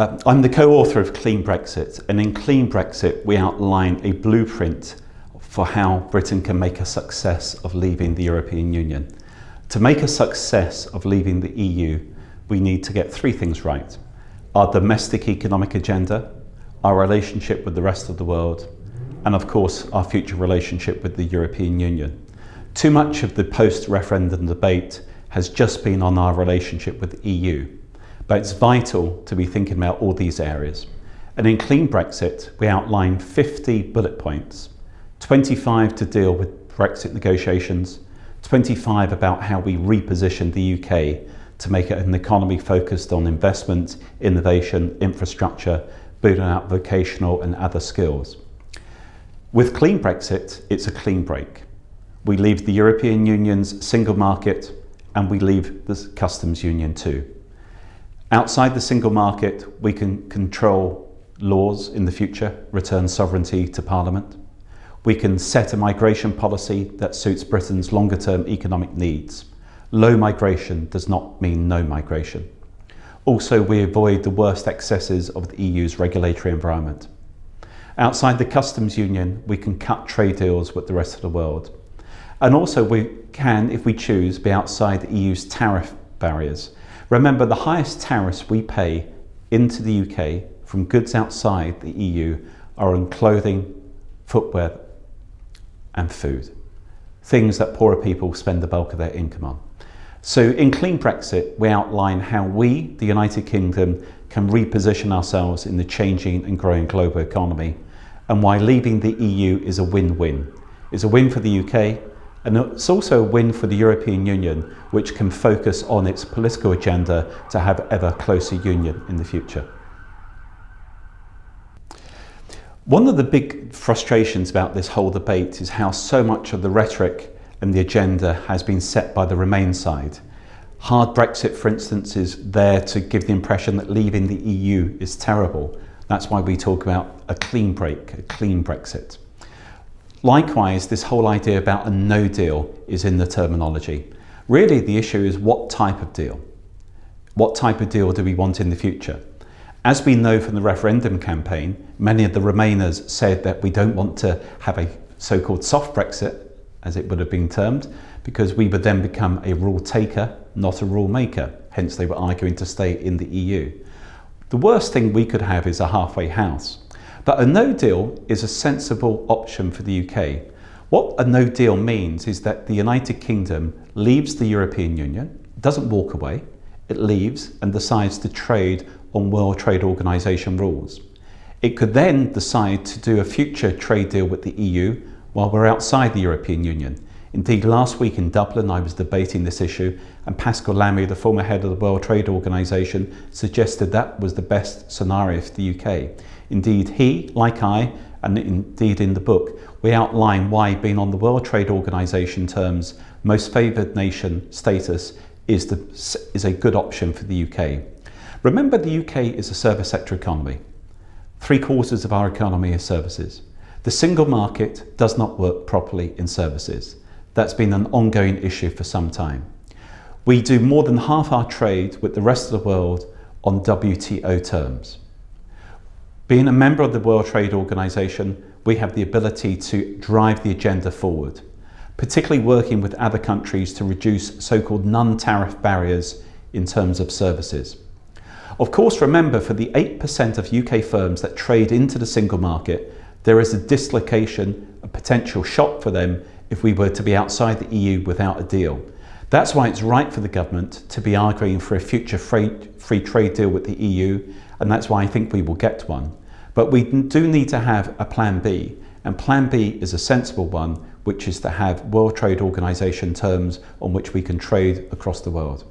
I'm the co-author of Clean Brexit, and in Clean Brexit we outline a blueprint for how Britain can make a success of leaving the European Union. To make a success of leaving the EU, we need to get three things right: our domestic economic agenda, our relationship with the rest of the world, and of course our future relationship with the European Union. Too much of the post-referendum debate has just been on our relationship with the EU, but it's vital to be thinking about all these areas. And in Clean Brexit, we outline 50 bullet points, 25 to deal with Brexit negotiations, 25 about how we reposition the UK to make it an economy focused on investment, innovation, infrastructure, building out vocational and other skills. With Clean Brexit, it's a clean break. We leave the European Union's single market and we leave the customs union too. Outside the single market, we can control laws in the future, return sovereignty to Parliament. We can set a migration policy that suits Britain's longer-term economic needs. Low migration does not mean no migration. Also, we avoid the worst excesses of the EU's regulatory environment. Outside the customs union, we can cut trade deals with the rest of the world. And also we can, if we choose, be outside the EU's tariff barriers. Remember, the highest tariffs we pay into the UK from goods outside the EU are on clothing, footwear and food. Things that poorer people spend the bulk of their income on. So in Clean Brexit, we outline how we, the United Kingdom, can reposition ourselves in the changing and growing global economy, and why leaving the EU is a win-win. It's a win for the UK, and it's also a win for the European Union, which can focus on its political agenda to have ever closer union in the future. One of the big frustrations about this whole debate is how so much of the rhetoric and the agenda has been set by the Remain side. Hard Brexit, for instance, is there to give the impression that leaving the EU is terrible. That's why we talk about a clean break, a clean Brexit. Likewise, this whole idea about a no deal is in the terminology. Really, the issue is what type of deal? What type of deal do we want in the future? As we know from the referendum campaign, many of the Remainers said that we don't want to have a so-called soft Brexit, as it would have been termed, because we would then become a rule taker, not a rule maker. Hence, they were arguing to stay in the EU. The worst thing we could have is a halfway house. But a no deal is a sensible option for the UK. What a no deal means is that the United Kingdom leaves the European Union, doesn't walk away, it leaves and decides to trade on World Trade Organization rules. It could then decide to do a future trade deal with the EU while we're outside the European Union. Indeed, last week in Dublin, I was debating this issue, and Pascal Lamy, the former head of the World Trade Organization, suggested that was the best scenario for the UK. Indeed, he, like I, and indeed in the book, we outline why being on the World Trade Organization terms, most favoured nation status is a good option for the UK. Remember, the UK is a service sector economy. 3/4 of our economy is services. The single market does not work properly in services. That's been an ongoing issue for some time. We do more than half our trade with the rest of the world on WTO terms. Being a member of the World Trade Organization, we have the ability to drive the agenda forward, particularly working with other countries to reduce so-called non-tariff barriers in terms of services. Of course, remember, for the 8% of UK firms that trade into the single market, there is a dislocation, a potential shock for them if we were to be outside the EU without a deal. That's why it's right for the government to be arguing for a future free trade deal with the EU, and that's why I think we will get one. But we do need to have a plan B, and plan B is a sensible one, which is to have World Trade Organization terms on which we can trade across the world.